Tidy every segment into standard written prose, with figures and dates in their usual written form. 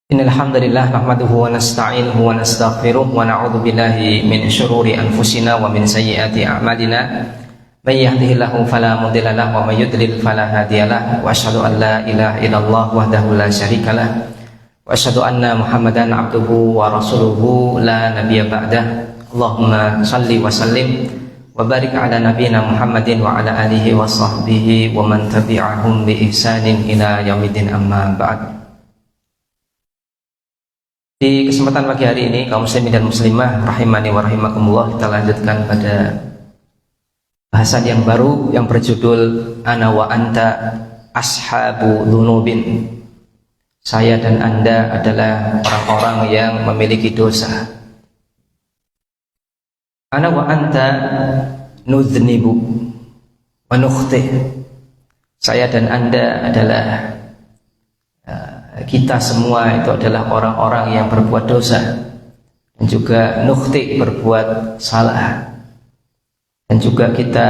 Innal hamdalillah nahmaduhu wa nasta'inuhu wa nastaghfiruh wa na'udzu billahi min syururi anfusina wa min sayyiati a'malina. May yahdihillahu fala mudilla lahu wa may yudlil fala hadiyalah. Wa asyhadu an la ilaha illallah wahdahu la syarikalah. Wa asyhadu anna Muhammadan 'abduhu wa rasuluhu la nabiyya ba'dah. Allahumma shalli wa sallim wa barik ala nabiyyina Muhammadin wa ala alihi wa sahbihi wa man tabi'ahum bi ihsanin ila yaumiddin, amma ba'd. Di kesempatan pagi hari ini, kaum muslimin dan muslimah rahimani wa rahimakumullah, kita lanjutkan pada bahasan yang baru yang berjudul Ana wa anta ashabu dzunubin. Saya dan Anda adalah orang-orang yang memiliki dosa. Ana wa anta nudznibu wa nukhti. Saya dan Anda adalah kita semua itu adalah orang-orang yang berbuat dosa dan juga nukhti, berbuat salah, dan juga kita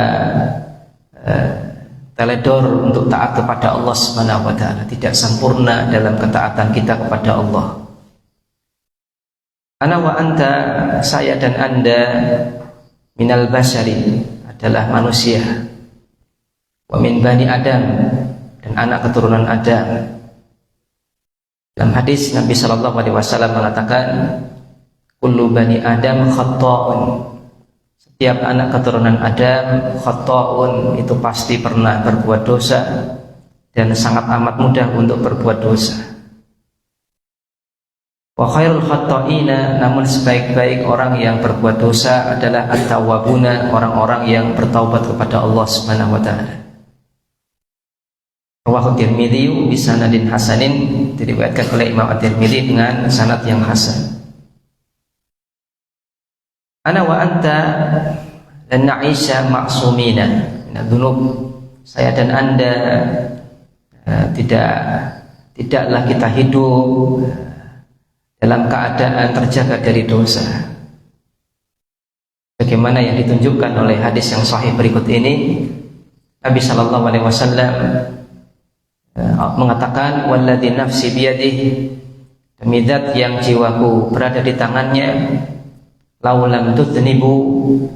teledor untuk taat kepada Allah Subhanahu wa taala, tidak sempurna dalam ketaatan kita kepada Allah. Ana wa anta, saya dan Anda, minal basyari, adalah manusia, wa min bani Adam, dan anak keturunan Adam. Dalam hadis Nabi Shallallahu Alaihi Wasallam mengatakan, kullu bani Adam khatta'un. Setiap anak keturunan Adam khatta'un, itu pasti pernah berbuat dosa dan sangat amat mudah untuk berbuat dosa. Wa khairul khatta'ina, namun sebaik-baik orang yang berbuat dosa adalah at-tawwabuna, orang-orang yang bertaubat kepada Allah Subhanahu wa taala. Rawahu Tirmidzi bi sanadin hasanin, diriwayatkan oleh Imam At-Tirmidzi dengan sanad yang hasan. Ana wa anta lan na'isha ma'sumina min adz-dzunub. Saya dan Anda tidaklah kita hidup dalam keadaan terjaga dari dosa. Bagaimana yang ditunjukkan oleh hadis yang sahih berikut ini, Nabi Shallallahu Alaihi Wasallam mengatakan, walladzi nafsi biyadihi, demi zat yang jiwaku berada di tangannya, laulam tudznibu,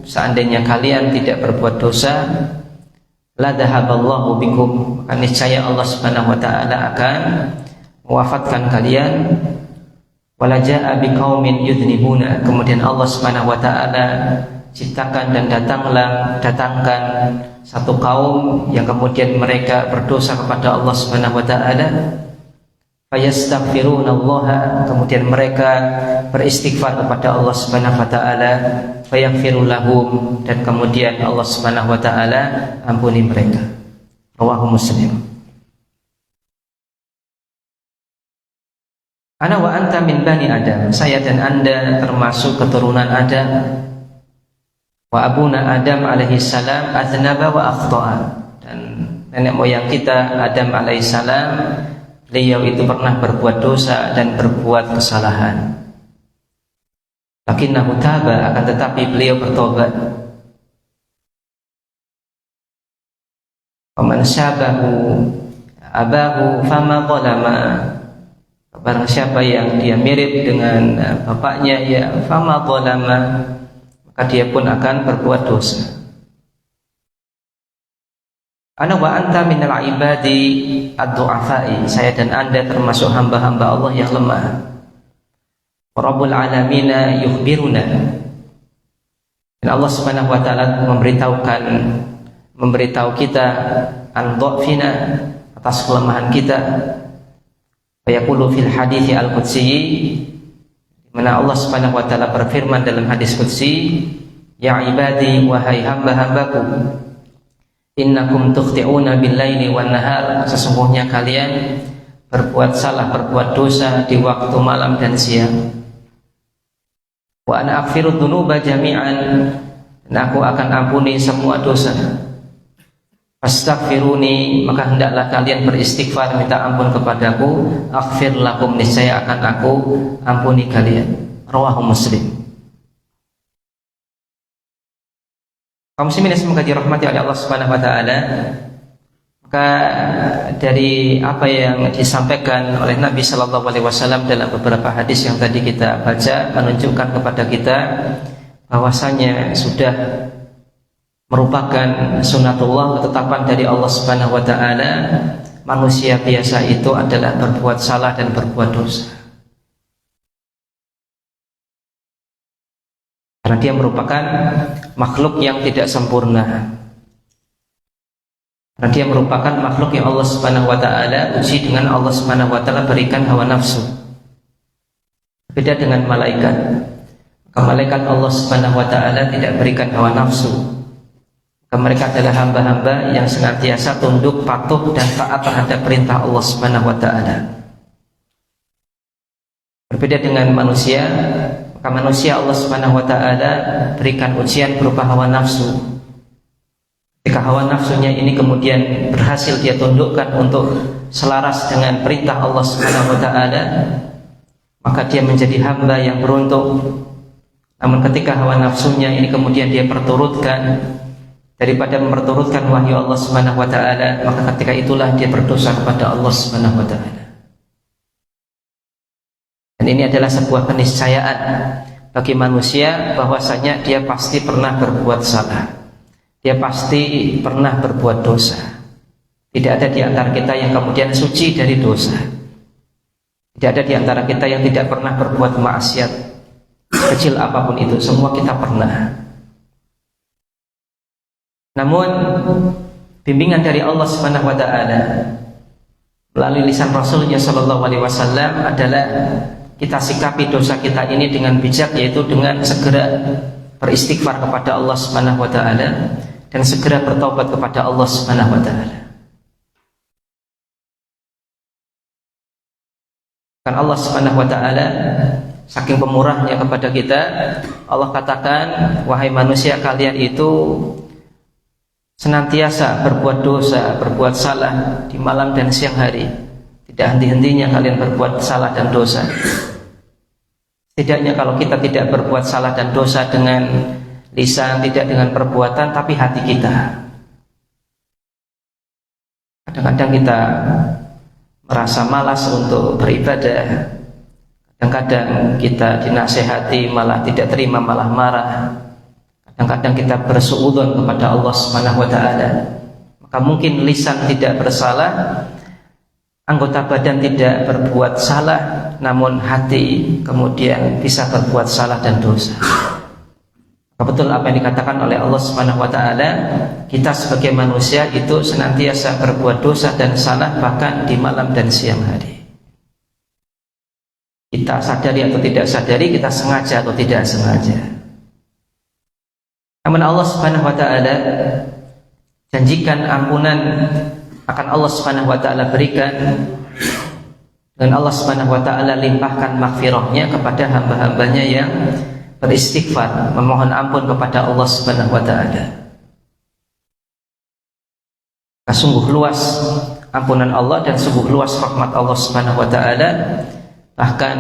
seandainya kalian tidak berbuat dosa, la dhahaballahu bikum, maka niscaya Allah Subhanahu wa taala akan mewafatkan kalian, wala jaa biqaumin yudznibuna, kemudian Allah Subhanahu wa taala ciptakan dan datangkan satu kaum yang kemudian mereka berdosa kepada Allah Subhanahu wa taala, fayastaghfirunallaha, kemudian mereka beristighfar kepada Allah Subhanahu wa taala, fayaghfiru lahum, dan kemudian Allah Subhanahu wa taala ampuni mereka. Rawahu Muslim. Ana wa anta min bani Adam, saya dan Anda termasuk keturunan Adam. Wa abuna Adam alaihi salam aznaba wa akhta'a, dan nenek moyang kita Adam alaihi salam, beliau itu pernah berbuat dosa dan berbuat kesalahan. Lakinnahu taba, akan tetapi beliau bertobat. Faman syabahu abahu fama zalama, barang siapa yang dia mirip dengan bapaknya, ya fama zalama, maka dia pun akan berbuat dosa. Ana wa anta minal ibadi ad-du'afai, saya dan Anda termasuk hamba-hamba Allah yang lemah. Rabbul alamina yukhbiruna, dan Allah Subhanahu wa taala memberitahu kita an dhafina, atas kelemahan kita. Wa yaqulu fil hadithi al-qudsi, mana Allah Subhanahu wa taala berfirman dalam hadis qudsi, ya ibadi, wahai hamba-hambaku, innakum tukhti'una bil-laili wan-nahar, sesungguhnya kalian berbuat salah, berbuat dosa di waktu malam dan siang. Wa ana aghfiru dzunuba jami'an, dan aku akan ampuni semua dosa. Fastaghfiruni, maka hendaklah kalian beristighfar, minta ampun kepadaku. Aghfir lakum, niscaya akan aku ampuni kalian. Rawahu Muslim. Kaum muslimin yang semoga dirahmati oleh Allah Subhanahu wa taala, Maka dari apa yang disampaikan oleh Nabi Shallallahu Alaihi Wasallam dalam beberapa hadis yang tadi kita baca menunjukkan kepada kita bahwasanya sudah merupakan sunatullah, ketetapan dari Allah Subhanahu Wa Taala. Manusia biasa itu adalah berbuat salah dan berbuat dosa, karena dia merupakan makhluk yang tidak sempurna. Karena dia merupakan makhluk yang Allah Subhanahu Wa Taala uji dengan Allah Subhanahu Wa Taala berikan hawa nafsu. Beda dengan malaikat. Maka malaikat Allah Subhanahu Wa Taala tidak berikan hawa nafsu. Maka mereka adalah hamba-hamba yang senantiasa tunduk, patuh dan taat terhadap perintah Allah Subhanahu Wa Taala. Berbeda dengan manusia, maka manusia Allah Subhanahu Wa Taala berikan ujian berupa hawa nafsu. Jika hawa nafsunya ini kemudian berhasil dia tundukkan untuk selaras dengan perintah Allah Subhanahu Wa Taala, maka dia menjadi hamba yang beruntung. Namun ketika hawa nafsunya ini kemudian dia perturutkan daripada memperturutkan wahyu Allah Subhanahu Wa Taala, maka ketika itulah dia berdosa kepada Allah Subhanahu Wa Taala. Dan ini adalah sebuah keniscayaan bagi manusia bahwasanya dia pasti pernah berbuat salah. Dia pasti pernah berbuat dosa. Tidak ada di antara kita yang kemudian suci dari dosa. Tidak ada di antara kita yang tidak pernah berbuat maksiat, kecil apapun itu, semua kita pernah. Namun bimbingan dari Allah Subhanahu Wa Taala melalui lisan Rasulnya Shallallahu Alaihi Wasallam adalah kita sikapi dosa kita ini dengan bijak, yaitu dengan segera beristighfar kepada Allah Subhanahu Wa Taala dan segera bertobat kepada Allah Subhanahu Wa Taala. Kan Allah Subhanahu Wa Taala saking pemurahnya kepada kita, Allah katakan, wahai manusia, kalian itu senantiasa berbuat dosa, berbuat salah di malam dan siang hari. Tidak henti-hentinya kalian berbuat salah dan dosa. Setidaknya kalau kita tidak berbuat salah dan dosa dengan lisan, tidak dengan perbuatan, tapi hati kita. Kadang-kadang kita merasa malas untuk beribadah. Kadang-kadang kita dinasehati malah tidak terima, malah marah. Kadang-kadang kita bersuudzon kepada Allah Subhanahu Wa Taala. Maka mungkin lisan tidak bersalah, anggota badan tidak berbuat salah, namun hati kemudian bisa berbuat salah dan dosa. Betul apa yang dikatakan oleh Allah Subhanahu Wa Taala, kita sebagai manusia itu senantiasa berbuat dosa dan salah bahkan di malam dan siang hari. Kita sadari atau tidak sadari, kita sengaja atau tidak sengaja. Namun Allah Subhanahu Wa Taala janjikan ampunan akan Allah Subhanahu Wa Taala berikan, dan Allah Subhanahu Wa Taala limpahkan maghfirahnya kepada hamba-hambanya yang beristighfar, memohon ampun kepada Allah Subhanahu Wa Taala. Sungguh luas ampunan Allah dan sungguh luas rahmat Allah Subhanahu Wa Taala. Bahkan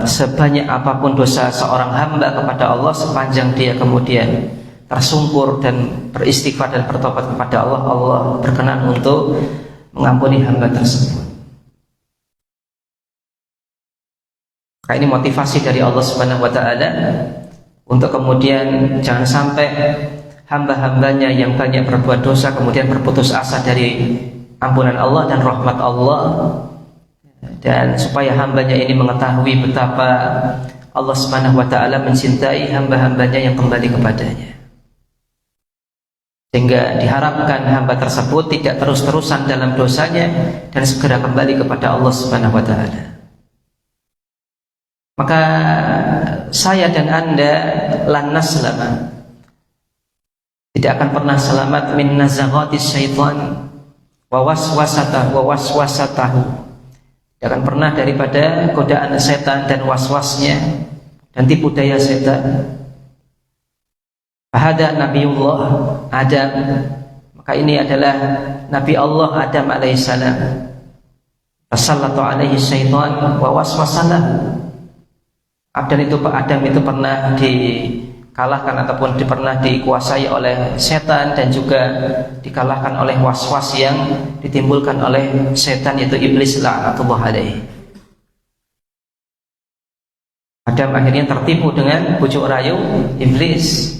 sebanyak apapun dosa seorang hamba kepada Allah, sepanjang dia kemudian tersungkur dan beristighfar dan bertobat kepada Allah, Allah berkenan untuk mengampuni hamba tersebut. Ini motivasi dari Allah Subhanahu Wa Taala untuk kemudian jangan sampai hamba-hambanya yang banyak berbuat dosa kemudian berputus asa dari ampunan Allah dan rahmat Allah, dan supaya hambanya ini mengetahui betapa Allah Subhanahu Wa Taala mencintai hamba-hambanya yang kembali kepadanya, sehingga diharapkan hamba tersebut tidak terus-terusan dalam dosanya dan segera kembali kepada Allah Subhanahu Wa Taala. Maka saya dan Anda lan naslama, tidak akan pernah selamat min nazaghatis syaitan wa waswasatahu, tidak akan pernah daripada godaan setan dan waswasnya dan tipu daya setan. Fahada Nabiullah Adam, maka ini adalah Nabi Allah Adam alaihissalam. Fasallatu alaihi syaitan wa waswasalahu. Dan itu Pak Adam itu pernah dikalahkan ataupun pernah dikuasai oleh setan, dan juga dikalahkan oleh was-was yang ditimbulkan oleh setan, yaitu iblis la'natullah alaihi. Adam akhirnya tertipu dengan bujuk rayu iblis,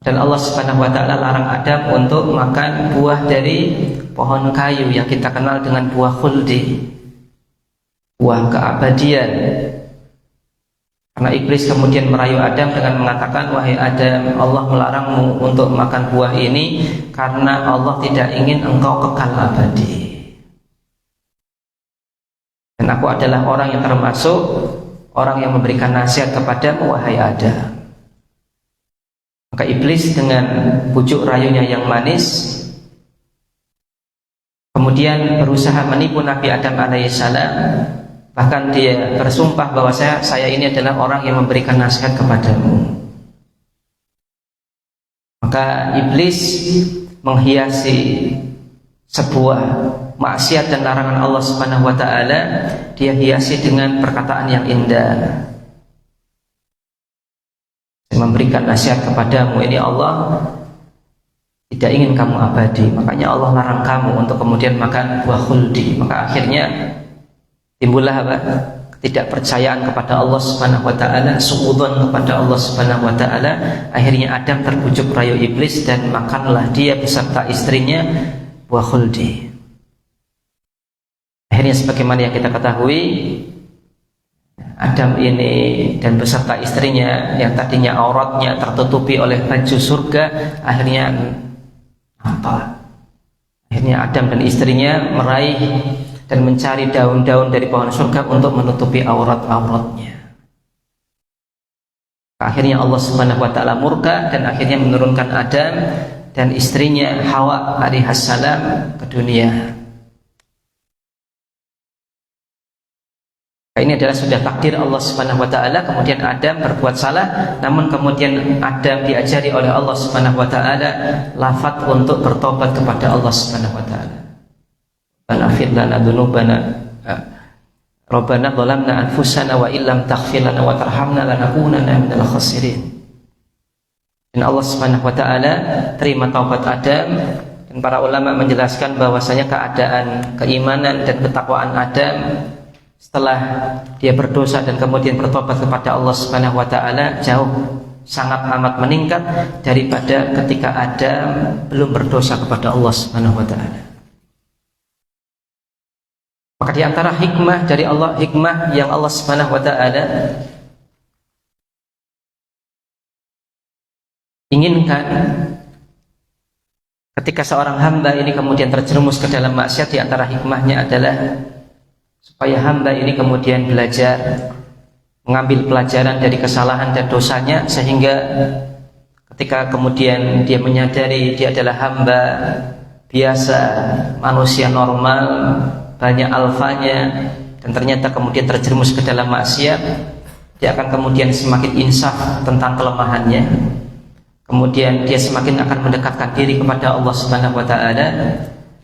dan Allah Subhanahu wa taala larang Adam untuk makan buah dari pohon kayu yang kita kenal dengan buah khuldi, buah keabadian. Karena iblis kemudian merayu Adam dengan mengatakan, wahai Adam, Allah melarangmu untuk makan buah ini karena Allah tidak ingin engkau kekal abadi. Dan aku adalah orang yang termasuk orang yang memberikan nasihat kepadamu, wahai Adam. Maka iblis dengan bujuk rayunya yang manis kemudian berusaha menipu Nabi Adam alaihissalam. Bahkan dia bersumpah bahwa saya ini adalah orang yang memberikan nasihat kepadamu. Maka iblis menghiasi sebuah maksiat dan larangan Allah Subhanahu wa taala, dia hiasi dengan perkataan yang indah. Saya memberikan nasihat kepadamu, ini Allah tidak ingin kamu abadi, makanya Allah larang kamu untuk kemudian makan buah khuldi. Maka akhirnya timbullah apa? Ketidakpercayaan kepada Allah Subhanahu wa taala, suudzon kepada Allah Subhanahu wa taala. Akhirnya Adam terbujuk rayu iblis dan makanlah dia beserta istrinya buah khuldi. Akhirnya sebagaimana yang kita ketahui, Adam ini dan beserta istrinya yang tadinya auratnya tertutupi oleh baju surga, akhirnya apa? Akhirnya Adam dan istrinya meraih dan mencari daun-daun dari pohon surga untuk menutupi aurat-auratnya. Akhirnya Allah Subhanahu wa taala murka dan akhirnya menurunkan Adam dan istrinya Hawa alaihissalam ke dunia. Ini adalah sudah takdir Allah Subhanahu wa taala. Kemudian Adam berbuat salah, namun kemudian Adam diajari oleh Allah Subhanahu wa taala lafaz untuk bertobat kepada Allah Subhanahu wa taala. Rabbana lana dzunubana Rabbana zalamna anfusana wa illam taghfir lana wa tarhamna lanakunanna minal khasirin. Dan Allah Subhanahu wa taala terima taubat Adam, dan para ulama menjelaskan bahwasanya keadaan keimanan dan ketakwaan Adam setelah dia berdosa dan kemudian bertobat kepada Allah Subhanahu wa taala jauh sangat amat meningkat daripada ketika Adam belum berdosa kepada Allah Subhanahu wa taala. Maka di antara hikmah dari Allah, hikmah yang Allah Subhanahu wa taala inginkan ketika seorang hamba ini kemudian terjerumus ke dalam maksiat, di antara hikmahnya adalah supaya hamba ini kemudian belajar mengambil pelajaran dari kesalahan dan dosanya, sehingga ketika kemudian dia menyadari dia adalah hamba biasa, manusia normal, banyak alfanya, dan ternyata kemudian terjerumus ke dalam maksiat, dia akan kemudian semakin insaf tentang kelemahannya. Kemudian dia semakin akan mendekatkan diri kepada Allah Subhanahu wa taala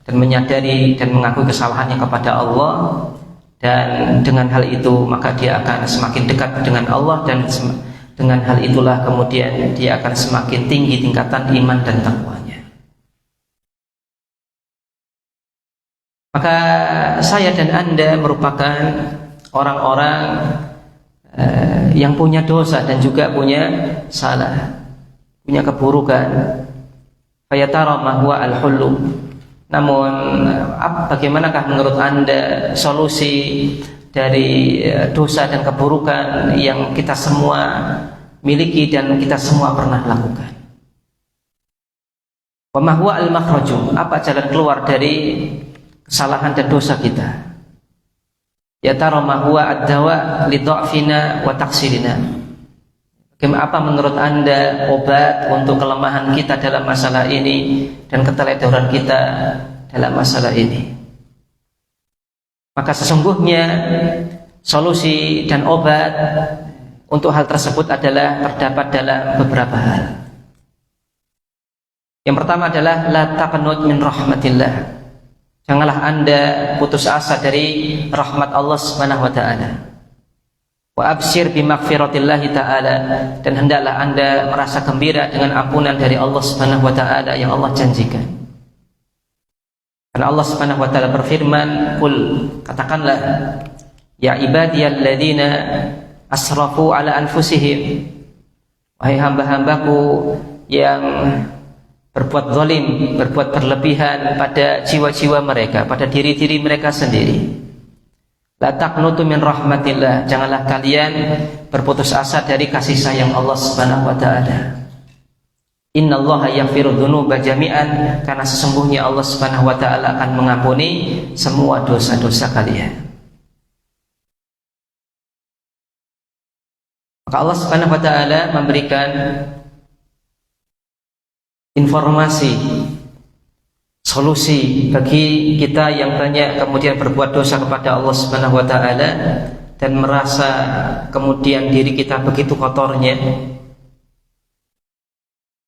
dan menyadari dan mengakui kesalahannya kepada Allah, dan dengan hal itu maka dia akan semakin dekat dengan Allah, dan dengan hal itulah kemudian dia akan semakin tinggi tingkatan iman dan takwanya. Maka saya dan Anda merupakan orang-orang yang punya dosa dan juga punya salah, punya keburukan. Fayatara ma huwa al-hullu. Namun bagaimanakah menurut Anda solusi dari dosa dan keburukan yang kita semua miliki dan kita semua pernah lakukan? Wa ma huwa al-makhraju. Apa jalan keluar dari kesalahan dan dosa kita? Ya tara ma huwa ad-dawa li dha'fina wa taqsirina. Apa menurut Anda obat untuk kelemahan kita dalam masalah ini dan keteledoran kita dalam masalah ini? Maka sesungguhnya solusi dan obat untuk hal tersebut adalah terdapat dalam beberapa hal. Yang pertama adalah la taqnut min rahmatillah. Janganlah Anda putus asa dari rahmat Allah Subhanahu wa taala. Wa absyir bimaghfiratillahi ta'ala, dan hendaklah Anda merasa gembira dengan ampunan dari Allah Subhanahu wa taala yang Allah janjikan. Karena Allah Subhanahu wa taala berfirman, "Qul," katakanlah, "ya ibadiyalladzina asrafu ala anfusihim," wahai hamba-hambaku yang berbuat zalim, berbuat berlebihan pada jiwa-jiwa mereka, pada diri-diri mereka sendiri. La taqnutu min rahmatillah, janganlah kalian berputus asa dari kasih sayang Allah Subhanahu wa taala. Innallaha yaghfiru dzunuba jami'an, karena sesungguhnya Allah Subhanahu wa taala akan mengampuni semua dosa-dosa kalian. Maka Allah Subhanahu wa taala memberikan informasi, solusi bagi kita yang banyak kemudian berbuat dosa kepada Allah Subhanahu wa taala dan merasa kemudian diri kita begitu kotornya.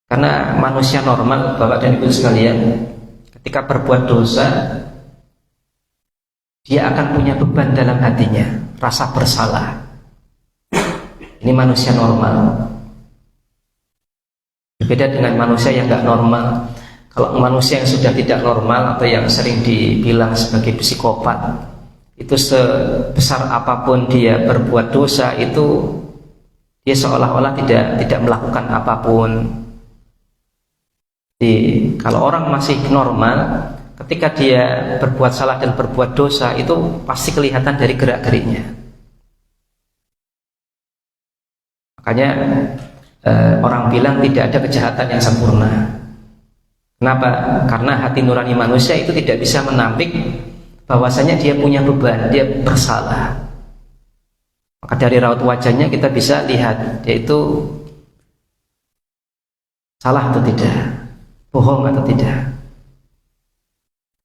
Karena manusia normal, Bapak dan Ibu sekalian, ketika berbuat dosa dia akan punya beban dalam hatinya, rasa bersalah. Ini manusia normal. Berbeda dengan manusia yang nggak normal. Kalau manusia yang sudah tidak normal atau yang sering dibilang sebagai psikopat, itu sebesar apapun dia berbuat dosa, itu dia seolah-olah tidak melakukan apapun. Jadi, kalau orang masih normal, ketika dia berbuat salah dan berbuat dosa, itu pasti kelihatan dari gerak-geriknya. Makanya orang bilang tidak ada kejahatan yang sempurna. Kenapa? Karena hati nurani manusia itu tidak bisa menampik bahwasanya dia punya beban, dia bersalah. Maka dari raut wajahnya kita bisa lihat dia itu salah atau tidak, bohong atau tidak.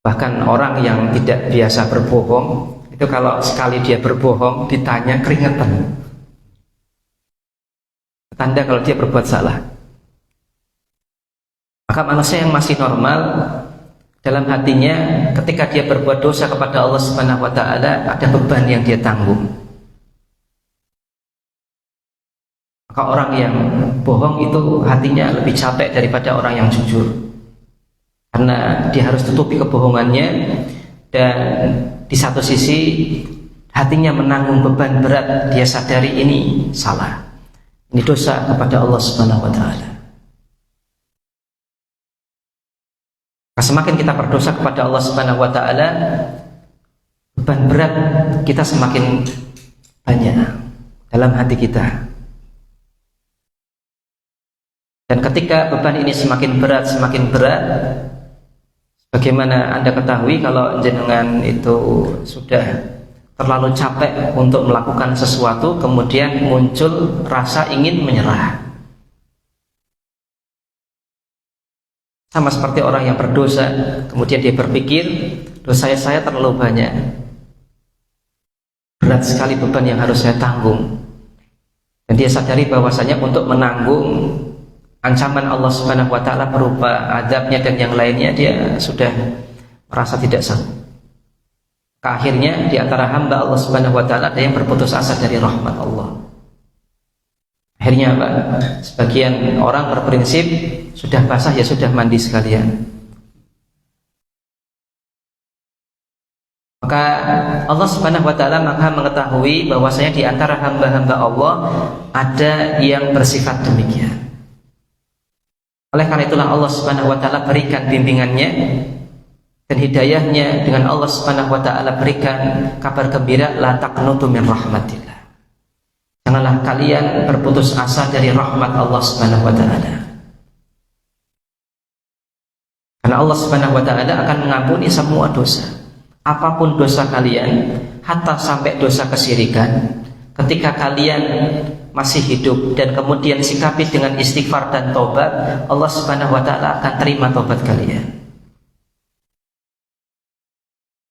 Bahkan orang yang tidak biasa berbohong, itu kalau sekali dia berbohong ditanya keringetan, tanda kalau dia berbuat salah. Maka manusia yang masih normal dalam hatinya, ketika dia berbuat dosa kepada Allah Subhanahu wa taala, ada beban yang dia tanggung. Maka orang yang bohong itu hatinya lebih capek daripada orang yang jujur, karena dia harus tutupi kebohongannya, dan di satu sisi hatinya menanggung beban berat. Dia sadari ini salah, ini dosa kepada Allah Subhanahu wa taala. Semakin kita berdosa kepada Allah Subhanahu wa taala, beban berat kita semakin banyak dalam hati kita. Dan ketika beban ini semakin berat, bagaimana Anda ketahui kalau jenengan itu sudah terlalu capek untuk melakukan sesuatu, kemudian muncul rasa ingin menyerah. Sama seperti orang yang berdosa, kemudian dia berpikir, dosa saya terlalu banyak, berat sekali beban yang harus saya tanggung. Dan dia sadari bahwasanya untuk menanggung ancaman Allah Subhanahu wa taala berupa azabnya dan yang lainnya, dia sudah merasa tidak sanggup. Akhirnya di antara hamba Allah Subhanahu wa taala ada yang berputus asa dari rahmat Allah. Akhirnya apa? Sebagian orang berprinsip sudah basah ya sudah mandi sekalian. Maka Allah Subhanahu wa taala maka mengetahui bahwasanya di antara hamba-hamba Allah ada yang bersifat demikian. Oleh karena itulah Allah Subhanahu wa taala berikan bimbingannya dan hidayahnya, dengan Allah Subhanahu wa taala berikan kabar gembira, la taqnutu min rahmatillah. Janganlah kalian berputus asa dari rahmat Allah Subhanahu wa taala. Karena Allah Subhanahu wa taala akan mengampuni semua dosa. Apapun dosa kalian, hatta sampai dosa kesyirikan, ketika kalian masih hidup dan kemudian sikapi dengan istighfar dan tobat, Allah Subhanahu wa taala akan terima tobat kalian.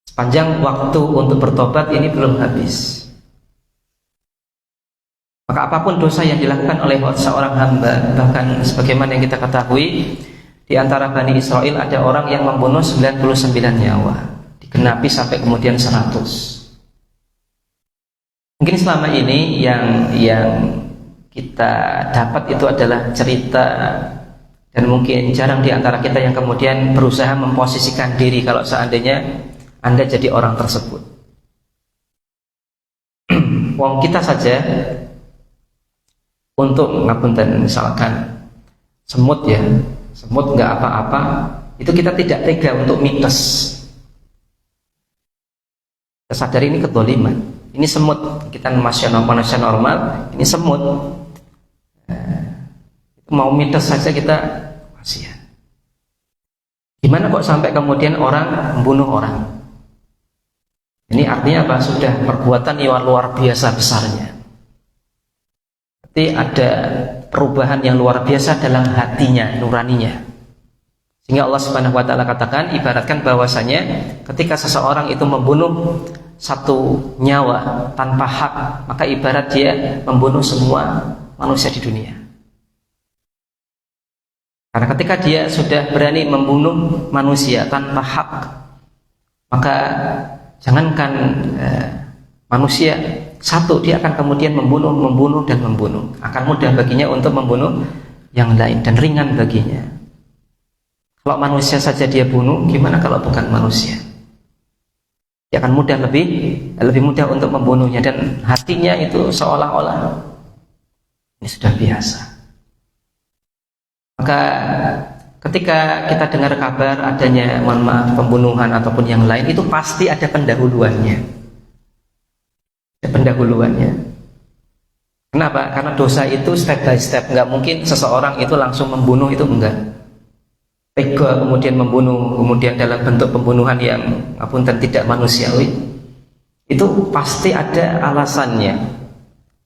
Sepanjang waktu untuk bertobat ini belum habis. Maka apapun dosa yang dilakukan oleh seorang hamba, bahkan sebagaimana yang kita ketahui, di antara Bani Israel ada orang yang membunuh 99 nyawa, digenapi sampai kemudian 100. Mungkin selama ini yang kita dapat itu adalah cerita, dan mungkin jarang di antara kita yang kemudian berusaha memposisikan diri kalau seandainya Anda jadi orang tersebut. Wong kita saja untuk ngapunten misalkan semut nggak apa-apa, itu kita tidak tega untuk mites. Kita sadari ini kedoliman, ini semut, kita manusia normal, ini semut. Mau mites saja kita kasihan. Gimana kok sampai kemudian orang membunuh orang? Ini artinya apa? Sudah perbuatan yang luar biasa besarnya. Berarti ada perubahan yang luar biasa dalam hatinya, nuraninya. Sehingga Allah Subhanahu wa taala katakan, ibaratkan bahwasanya ketika seseorang itu membunuh satu nyawa tanpa hak, maka ibarat dia membunuh semua manusia di dunia. Karena ketika dia sudah berani membunuh manusia tanpa hak, maka jangankan manusia satu, dia akan kemudian membunuh dan membunuh. Akan mudah baginya untuk membunuh yang lain dan ringan baginya. Kalau manusia saja dia bunuh, gimana kalau bukan manusia? Dia akan lebih mudah untuk membunuhnya, dan hatinya itu seolah-olah ini sudah biasa. Maka ketika kita dengar kabar adanya pembunuhan ataupun yang lain, itu pasti ada pendahuluannya. Kenapa? Karena dosa itu step by step. Nggak mungkin seseorang itu langsung membunuh, itu enggak. Tega kemudian membunuh, kemudian dalam bentuk pembunuhan yang apunten tidak manusiawi, itu pasti ada alasannya,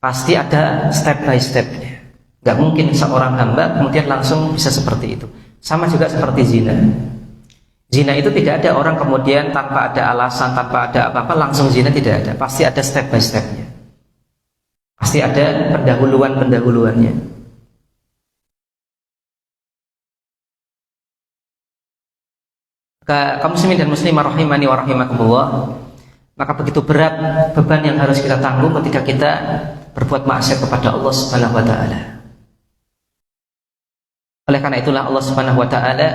pasti ada step by stepnya. Gak mungkin seorang hamba kemudian langsung bisa seperti itu. Sama juga seperti zina. Zina itu tidak ada orang kemudian tanpa ada alasan, tanpa ada apa-apa langsung zina, tidak ada. Pasti ada step by stepnya. Pasti ada pendahuluannya. Kaum muslimin dan muslimah rahimani wa rahimakumullah, maka begitu berat beban yang harus kita tanggung ketika kita berbuat maksiat kepada Allah Subhanahu wa taala. Oleh karena itulah Allah Subhanahu wa taala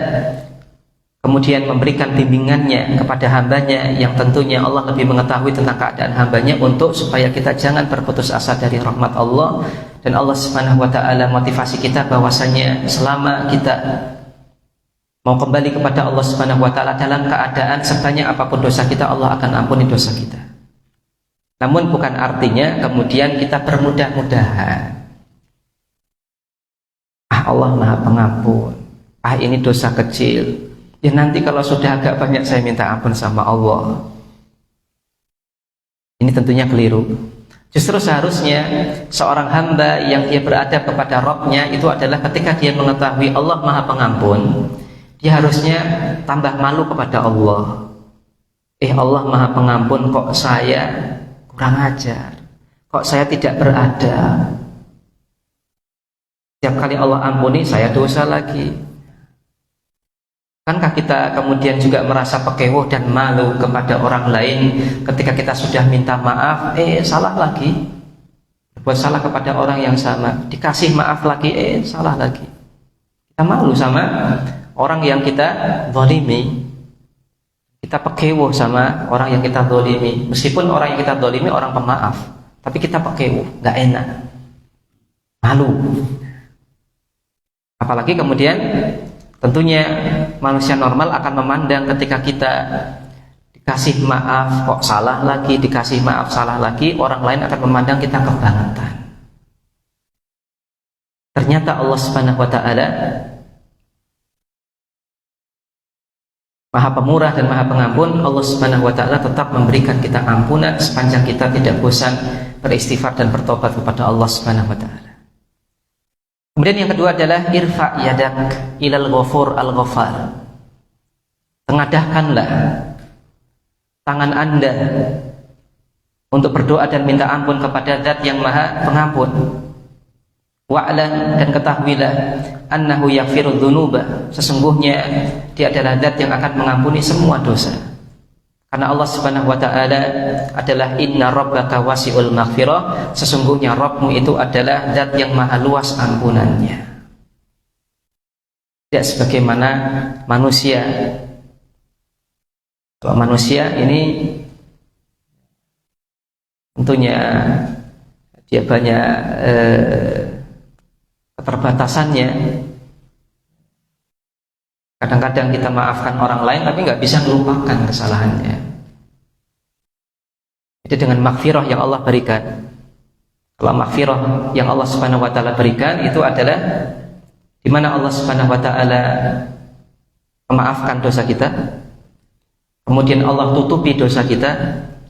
kemudian memberikan bimbingannya kepada hambanya, yang tentunya Allah lebih mengetahui tentang keadaan hambanya, untuk supaya kita jangan berputus asa dari rahmat Allah. Dan Allah Subhanahu wa taala motivasi kita bahwasanya selama kita mau kembali kepada Allah Subhanahu wa taala dalam keadaan sebanyak apapun dosa kita, Allah akan ampuni dosa kita. Namun bukan artinya kemudian kita bermudah-mudahan. Allah Maha Pengampun, ini dosa kecil, ya nanti kalau sudah agak banyak saya minta ampun sama Allah. Ini tentunya keliru. Justru seharusnya seorang hamba yang dia beradab kepada Rabb-nya itu adalah ketika dia mengetahui Allah Maha Pengampun, dia harusnya tambah malu kepada Allah. Allah Maha Pengampun, kok saya kurang ajar, kok saya tidak beradab. Setiap kali Allah ampuni, saya dosa lagi. Kankah kita kemudian juga merasa pekewoh dan malu kepada orang lain ketika kita sudah minta maaf, salah lagi, berbuat salah kepada orang yang sama, dikasih maaf lagi, salah lagi. Kita malu sama orang yang kita zalimi. Kita pekewoh sama orang yang kita zalimi. Meskipun orang yang kita zalimi orang pemaaf, tapi kita pekewoh, nggak enak, malu. Apalagi kemudian tentunya manusia normal akan memandang ketika kita dikasih maaf kok salah lagi, dikasih maaf salah lagi, orang lain akan memandang kita kebangetan. Ternyata Allah Subhanahu wa taala Maha Pemurah dan Maha Pengampun. Allah Subhanahu wa taala tetap memberikan kita ampunan sepanjang kita tidak bosan beristighfar dan bertobat kepada Allah Subhanahu wa taala. Kemudian yang kedua adalah irfa yadak ilal ghafur al-ghafar. Tengadahkanlah tangan Anda untuk berdoa dan minta ampun kepada Zat yang Maha Pengampun. Wa'lam, dan ketahuilah, annahu yaghfirudz dzunuba, sesungguhnya Dia adalah Zat yang akan mengampuni semua dosa. Karena Allah Subhanahu wa taala adalah inna rabbaka wasi'ul maghfirah, sesungguhnya Rabbmu itu adalah zat yang maha luas ampunannya. Tidak sebagaimana manusia. Kalau manusia ini tentunya dia banyak keterbatasannya. Kadang-kadang kita maafkan orang lain tapi nggak bisa melupakan kesalahannya. Itu dengan maghfirah yang Allah berikan. Kalau maghfirah yang Allah Subhanahu wa taala berikan itu adalah di mana Allah Subhanahu wa taala memaafkan dosa kita, kemudian Allah tutupi dosa kita,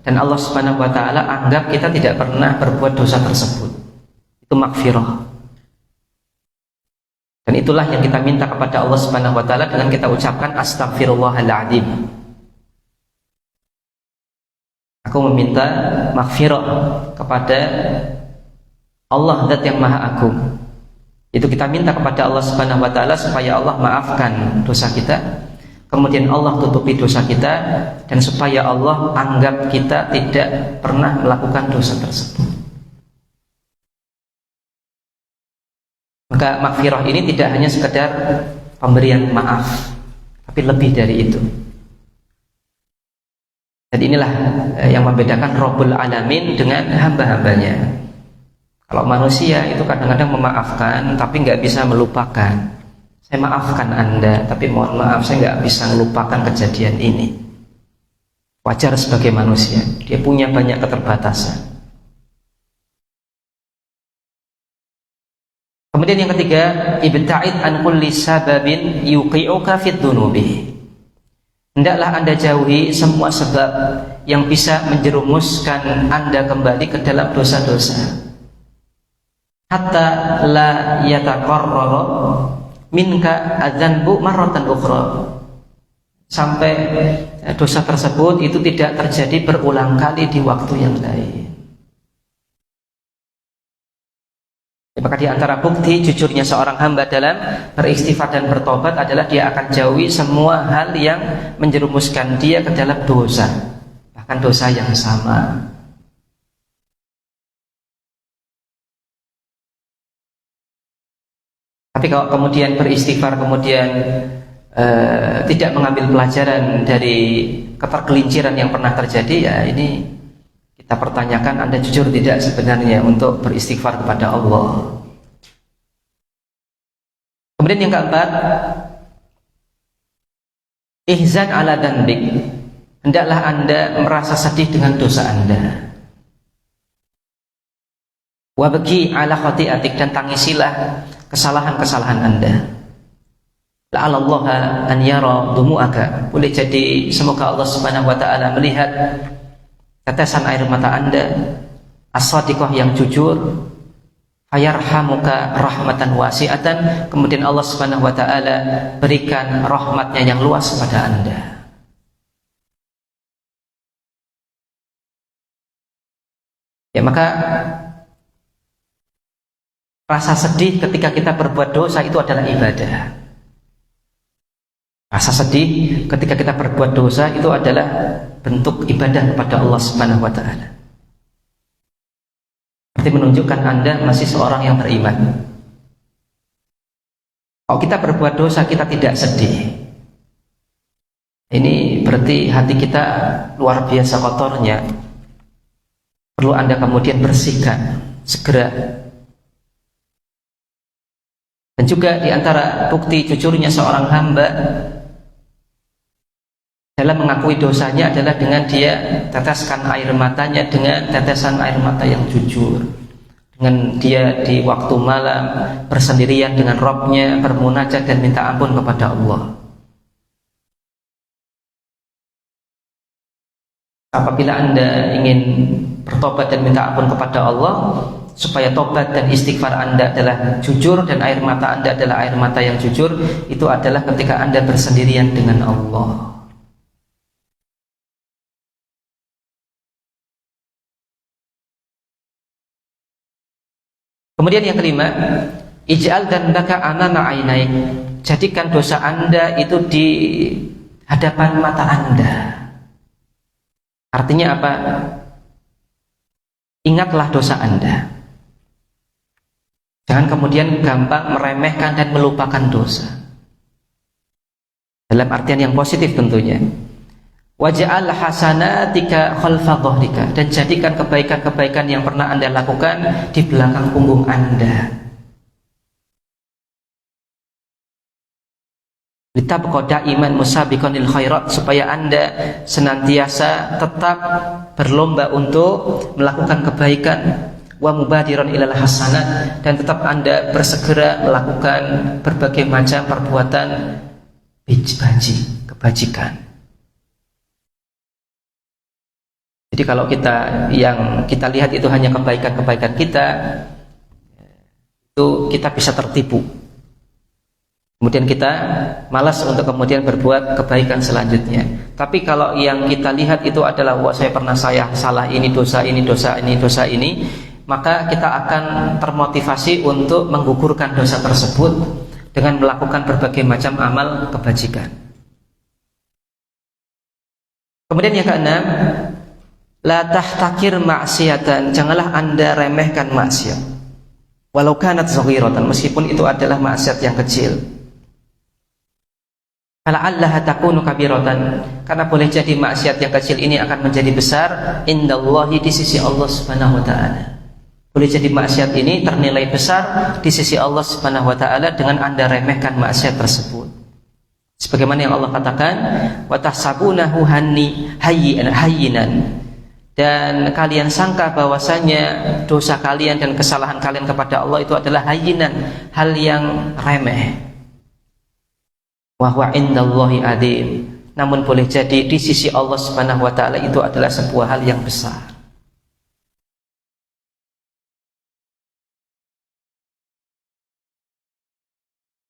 dan Allah Subhanahu wa taala anggap kita tidak pernah berbuat dosa tersebut. Itu maghfirah. Dan itulah yang kita minta kepada Allah Subhanahu wa taala dengan kita ucapkan astaghfirullahaladzim. Aku meminta maghfirah kepada Allah zat yang maha agung. Itu kita minta kepada Allah Subhanahu wa taala supaya Allah maafkan dosa kita, kemudian Allah tutupi dosa kita, dan supaya Allah anggap kita tidak pernah melakukan dosa tersebut. Maka maghfirah ini tidak hanya sekedar pemberian maaf, tapi lebih dari itu. Dan inilah yang membedakan Rabbul Alamin dengan hamba-hambanya. Kalau manusia itu kadang-kadang memaafkan tapi nggak bisa melupakan. Saya maafkan Anda, tapi mohon maaf saya nggak bisa melupakan kejadian ini. Wajar sebagai manusia, dia punya banyak keterbatasan. Kemudian yang ketiga, ibta'id an kulli sababin yuqi'uka fid dunubi. Hendaklah Anda jauhi semua sebab yang bisa menjerumuskan Anda kembali ke dalam dosa-dosa. Hatta la yataqarrara minka adzanbu marratan ukhra. Sampai dosa tersebut itu tidak terjadi berulang kali di waktu yang lain. Maka di antara bukti jujurnya seorang hamba dalam beristighfar dan bertobat adalah dia akan jauhi semua hal yang menjerumuskan dia ke dalam dosa, bahkan dosa yang sama. Tapi kalau kemudian beristighfar kemudian tidak mengambil pelajaran dari ketergelinciran yang pernah terjadi, ya ini kita pertanyakan Anda jujur tidak sebenarnya untuk beristighfar kepada Allah. Kemudian yang keempat, ihzan ala dzanbik. Hendaklah Anda merasa sedih dengan dosa Anda. Wabki ala khati'atik, dan tangisilah kesalahan-kesalahan Anda. La'allallaha an yara dumu'aka. Boleh jadi semoga Allah Subhanahu wa taala melihat tetesan air mata Anda, as-sadiqah yang jujur, fayarhamuka rahmatan wasi'atan, kemudian Allah Subhanahu wa taala berikan rahmatnya yang luas kepada Anda. Ya, maka rasa sedih ketika kita berbuat dosa itu adalah ibadah. Rasa sedih ketika kita berbuat dosa itu adalah bentuk ibadah kepada Allah Subhanahu wa taala. Berarti menunjukkan Anda masih seorang yang beriman. Kalau kita berbuat dosa kita tidak sedih, ini berarti hati kita luar biasa kotornya. Perlu Anda kemudian bersihkan segera. Dan juga di antara bukti jujurnya seorang hamba dalam mengakui dosanya adalah dengan dia teteskan air matanya dengan tetesan air mata yang jujur, dengan dia di waktu malam bersendirian dengan Rabb-nya bermunajat dan minta ampun kepada Allah. Apabila Anda ingin bertobat dan minta ampun kepada Allah, supaya tobat dan istighfar Anda adalah jujur dan air mata Anda adalah air mata yang jujur, itu adalah ketika Anda bersendirian dengan Allah. Kemudian yang kelima, ij'al dzanbaka amama ainaik. Jadikan dosa Anda itu di hadapan mata Anda. Artinya apa? Ingatlah dosa Anda. Jangan kemudian gampang meremehkan dan melupakan dosa. Dalam artian yang positif tentunya. Waj'al hasanatika khalfa dhahrika, dan jadikan kebaikan-kebaikan yang pernah Anda lakukan di belakang punggung Anda. Litabqa da'iman musabiqan lil khairat, supaya Anda senantiasa tetap berlomba untuk melakukan kebaikan, wa mubadiran ilal hasanat, dan tetap Anda bersegera melakukan berbagai macam perbuatan kebajikan. Jadi kalau yang kita lihat itu hanya kebaikan-kebaikan kita, itu kita bisa tertipu. Kemudian kita malas untuk kemudian berbuat kebaikan selanjutnya. Tapi kalau yang kita lihat itu adalah, wah saya pernah salah ini, dosa ini, dosa ini, dosa ini, maka kita akan termotivasi untuk menggugurkan dosa tersebut dengan melakukan berbagai macam amal kebajikan. Kemudian yang keenam, la tahtakir ma'siyatan, janganlah Anda remehkan maksiat. Walau kanat saghiratan, meskipun itu adalah maksiat yang kecil. Fala'allaha takunu kabiratan, karena boleh jadi maksiat yang kecil ini akan menjadi besar indallahi, di sisi Allah Subhanahu wa taala. Boleh jadi maksiat ini ternilai besar di sisi Allah Subhanahu wa taala dengan Anda remehkan maksiat tersebut. Sebagaimana yang Allah katakan, wa tahsabunahu hayyinan, dan kalian sangka bahwasanya dosa kalian dan kesalahan kalian kepada Allah itu adalah hayyinan, hal yang remeh. Wa huwa indallahi adzim, namun boleh jadi di sisi Allah Subhanahu wa taala itu adalah sebuah hal yang besar.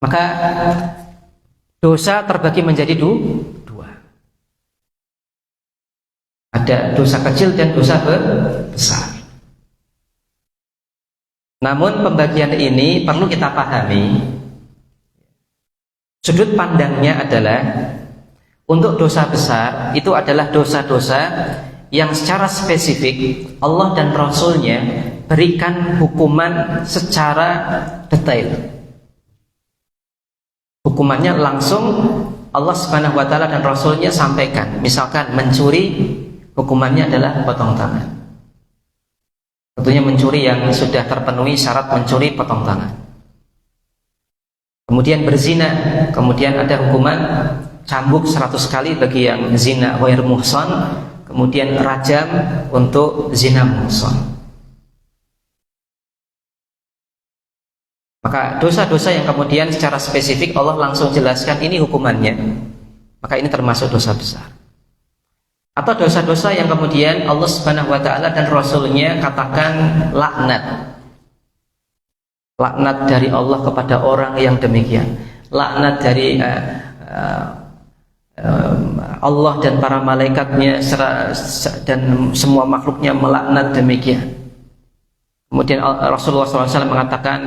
Maka dosa terbagi menjadi dua. Ada dosa kecil dan dosa besar. Namun pembagian ini perlu kita pahami. Sudut pandangnya adalah, untuk dosa besar itu adalah dosa-dosa yang secara spesifik Allah dan Rasulnya berikan hukuman secara detail. Hukumannya langsung Allah Subhanahu wa taala dan Rasulnya sampaikan. Misalkan mencuri, hukumannya adalah potong tangan. Tentunya mencuri yang sudah terpenuhi syarat mencuri, potong tangan. Kemudian berzina, kemudian ada hukuman cambuk 100 kali bagi yang zina ghair muhsan, kemudian rajam untuk zina muhsan. Maka dosa-dosa yang kemudian secara spesifik Allah langsung jelaskan ini hukumannya, maka ini termasuk dosa besar. Atau dosa-dosa yang kemudian Allah Subhanahu wa taala dan Rasulnya katakan laknat. Laknat dari Allah kepada orang yang demikian. Laknat dari Allah dan para malaikatnya dan semua makhluknya melaknat demikian. Kemudian Rasulullah SAW mengatakan,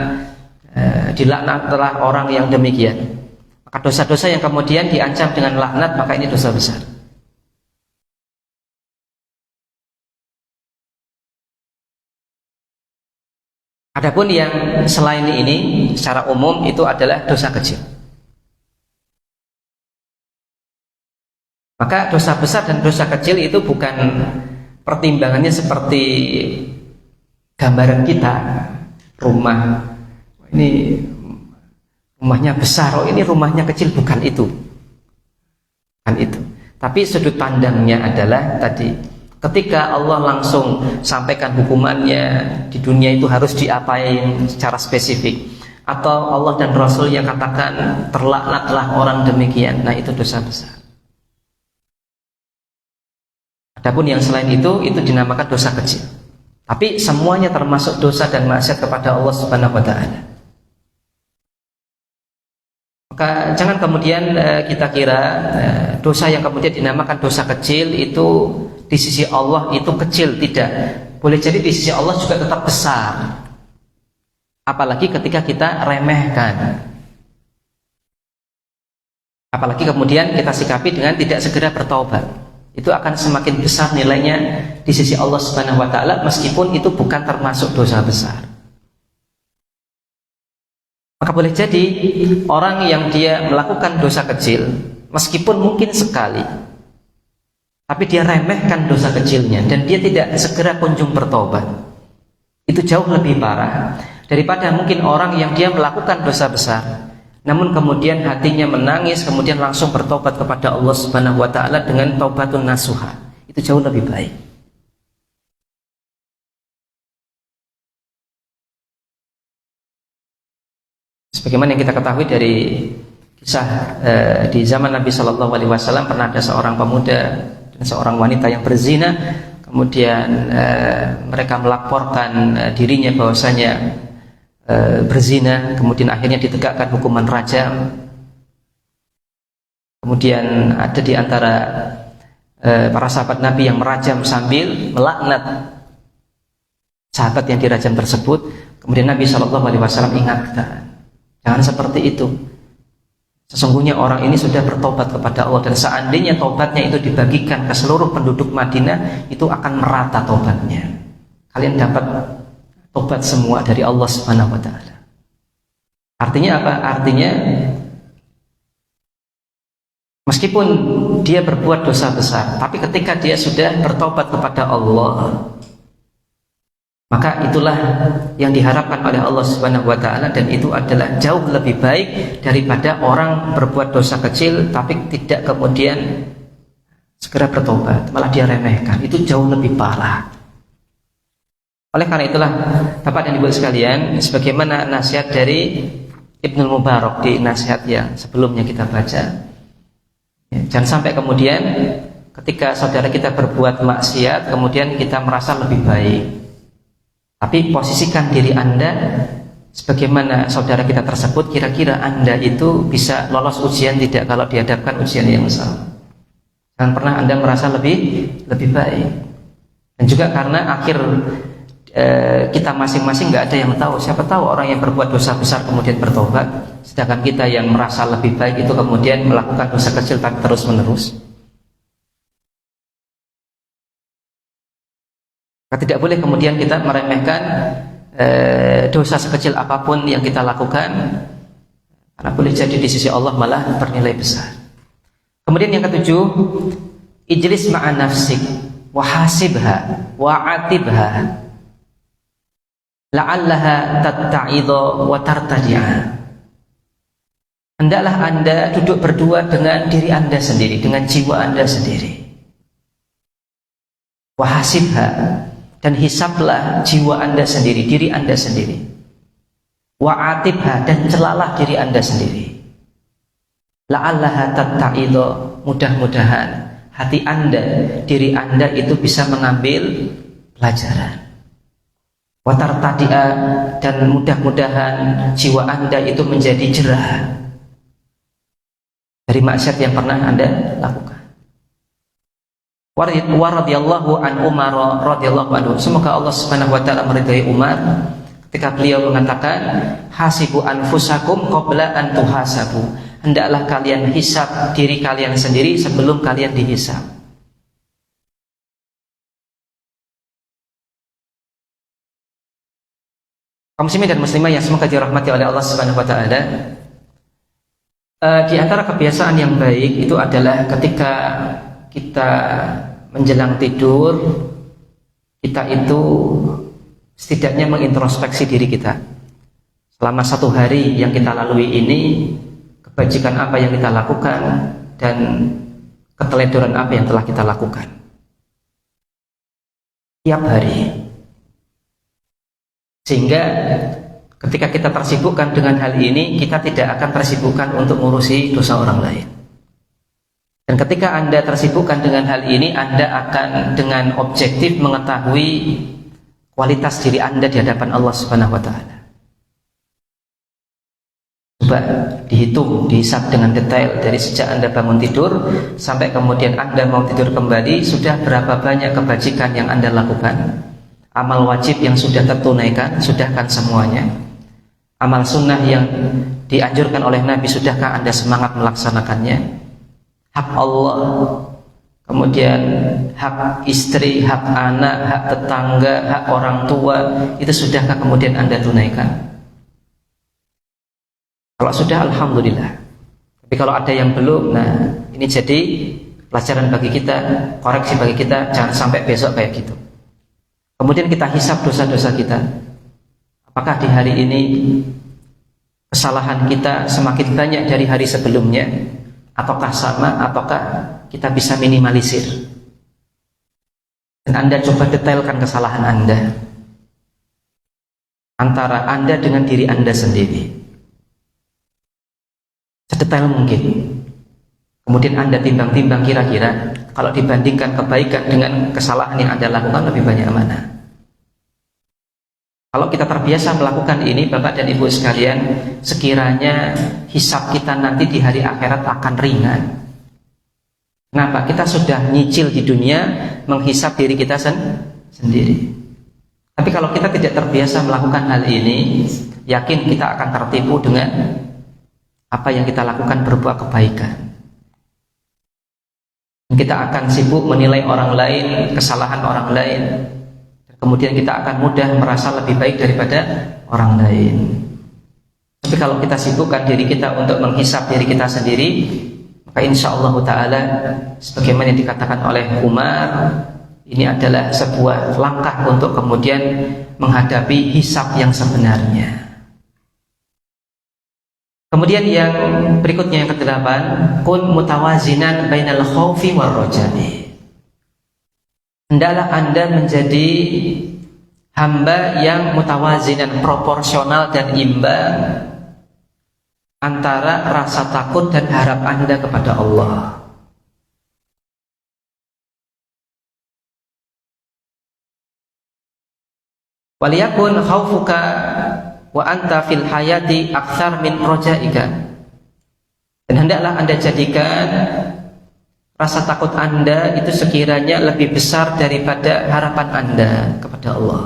dilaknatlah orang yang demikian. Maka dosa-dosa yang kemudian diancam dengan laknat, maka ini dosa besar. Adapun yang selain ini secara umum itu adalah dosa kecil. Maka dosa besar dan dosa kecil itu bukan pertimbangannya seperti gambaran kita, rumah ini rumahnya besar, oh ini rumahnya kecil, bukan itu. Bukan itu. Tapi sudut pandangnya adalah tadi, ketika Allah langsung sampaikan hukumannya di dunia itu harus diapain secara spesifik, atau Allah dan Rasul yang katakan terlaknatlah orang demikian, nah itu dosa besar. Adapun yang selain itu dinamakan dosa kecil. Tapi semuanya termasuk dosa dan maksiat kepada Allah Subhanahu wa taala. Maka jangan kemudian kita kira dosa yang kemudian dinamakan dosa kecil itu di sisi Allah itu kecil. Tidak, boleh jadi di sisi Allah juga tetap besar, apalagi ketika kita remehkan, apalagi kemudian kita sikapi dengan tidak segera bertaubat. itu akan semakin besar nilainya di sisi Allah Subhanahu wa taala, meskipun itu bukan termasuk dosa besar. Maka boleh jadi orang yang dia melakukan dosa kecil, meskipun mungkin sekali, tapi dia remehkan dosa kecilnya dan dia tidak segera kunjung bertobat, itu jauh lebih parah daripada mungkin orang yang dia melakukan dosa besar, namun kemudian hatinya menangis, kemudian langsung bertobat kepada Allah Subhanahu wa taala dengan taubatun nasuha. Itu jauh lebih baik. Sebagaimana yang kita ketahui dari kisah di zaman Nabi Shallallahu Alaihi Wasallam, pernah ada seorang pemuda dan seorang wanita yang berzina, kemudian mereka melaporkan dirinya bahwasanya berzina, kemudian akhirnya ditegakkan hukuman rajam. Kemudian ada di antara para sahabat Nabi yang merajam sambil melaknat sahabat yang dirajam tersebut. Kemudian Nabi Shallallahu Alaihi Wasallam ingatkan, jangan seperti itu. Sesungguhnya orang ini sudah bertobat kepada Allah, dan seandainya tobatnya itu dibagikan ke seluruh penduduk Madinah, itu akan merata tobatnya. Kalian dapat tobat semua dari Allah Subhanahu wa taala. Artinya apa? Artinya meskipun dia berbuat dosa besar, tapi ketika dia sudah bertobat kepada Allah, maka itulah yang diharapkan oleh Allah Subhanahu wa taala, dan itu adalah jauh lebih baik daripada orang berbuat dosa kecil tapi tidak kemudian segera bertobat, malah dia remehkan. Itu jauh lebih parah. Oleh karena itulah, Bapak dan Ibu sekalian, sebagaimana nasihat dari Ibnu Mubarak di nasihat yang sebelumnya kita baca, jangan sampai kemudian ketika saudara kita berbuat maksiat kemudian kita merasa lebih baik. Tapi posisikan diri Anda sebagaimana saudara kita tersebut. Kira-kira Anda itu bisa lolos ujian tidak kalau dihadapkan ujian yang sama? Jangan pernah Anda merasa lebih baik. Dan juga karena akhir kita masing-masing nggak ada yang tahu. Siapa tahu orang yang berbuat dosa besar kemudian bertobat, sedangkan kita yang merasa lebih baik itu kemudian melakukan dosa kecil tapi terus menerus. Tidak boleh kemudian kita meremehkan dosa sekecil apapun yang kita lakukan, karena boleh jadi di sisi Allah malah bernilai besar. Kemudian yang ketujuh, ijlis ma'an nafsik wa hasibha wa atibha la'allaha tatta'idha wa tartadi'a. Hendaklah Anda duduk berdua dengan diri Anda sendiri, dengan jiwa Anda sendiri. Wa hasibha, dan hisablah jiwa Anda sendiri, diri Anda sendiri. Wa atibha, dan celalah diri Anda sendiri. La'allaha tatta'idha, mudah-mudahan hati Anda, diri Anda itu bisa mengambil pelajaran. Wa tartadi'a, dan mudah-mudahan jiwa Anda itu menjadi jerah dari maksiat yang pernah Anda lakukan. Wa radhiyallahu an Umar radhiyallahu anhu, semoga Allah Subhanahu wa taala meridai Umar ketika beliau mengatakan, hasibu anfusakum qabla an tuhasabu. Hendaklah kalian hisab diri kalian sendiri sebelum kalian dihisab. Kaum muslimin dan muslimah yang semoga dirahmati oleh Allah Subhanahu wa taala, di antara kebiasaan yang baik itu adalah ketika kita menjelang tidur, kita itu setidaknya mengintrospeksi diri kita. Selama satu hari yang kita lalui ini, kebajikan apa yang kita lakukan dan keteledoran apa yang telah kita lakukan tiap hari. Sehingga ketika kita tersibukkan dengan hal ini, kita tidak akan tersibukkan untuk mengurusi dosa orang lain. Dan ketika Anda tersibukkan dengan hal ini, Anda akan dengan objektif mengetahui kualitas diri Anda di hadapan Allah Subhanahu wa taala. Coba dihitung, dihisab dengan detail dari sejak Anda bangun tidur sampai kemudian Anda mau tidur kembali, sudah berapa banyak kebajikan yang Anda lakukan? Amal wajib yang sudah tertunaikan, sudahkan semuanya? Amal sunnah yang dianjurkan oleh Nabi, sudahkah Anda semangat melaksanakannya? Hak Allah kemudian hak istri, hak anak, hak tetangga, hak orang tua, itu sudahkah kemudian Anda tunaikan? Kalau sudah, alhamdulillah. Tapi kalau ada yang belum, nah ini jadi pelajaran bagi kita, koreksi bagi kita, jangan sampai besok kayak gitu. Kemudian kita hisap dosa-dosa kita. Apakah di hari ini kesalahan kita semakin banyak dari hari sebelumnya, ataukah sama, ataukah kita bisa minimalisir? Dan Anda coba detailkan kesalahan Anda antara Anda dengan diri Anda sendiri, sedetail mungkin. Kemudian Anda timbang-timbang, kira-kira kalau dibandingkan kebaikan dengan kesalahan yang Anda lakukan, lebih banyak mana? Kalau kita terbiasa melakukan ini, Bapak dan Ibu sekalian, sekiranya hisab kita nanti di hari akhirat akan ringan. Kenapa? Kita sudah nyicil di dunia menghisab diri kita sendiri. Tapi kalau kita tidak terbiasa melakukan hal ini, yakin kita akan tertipu dengan apa yang kita lakukan berbuah kebaikan. Kita akan sibuk menilai orang lain, kesalahan orang lain. Kemudian kita akan mudah merasa lebih baik daripada orang lain. Tapi kalau kita sibukkan diri kita untuk menghisap diri kita sendiri, maka insya Allah Ta'ala, sebagaimana yang dikatakan oleh Umar, ini adalah sebuah langkah untuk kemudian menghadapi hisap yang sebenarnya. Kemudian yang berikutnya, yang ke-8, kun mutawazinan bainal khaufi war roja'i. Hendaklah Anda menjadi hamba yang mutawazinan, proporsional dan imbang antara rasa takut dan harap Anda kepada Allah. Waliyakun khaufuka wa anta fil hayati aktsar min rojaika. Dan hendaklah Anda jadikan rasa takut Anda itu sekiranya lebih besar daripada harapan Anda kepada Allah.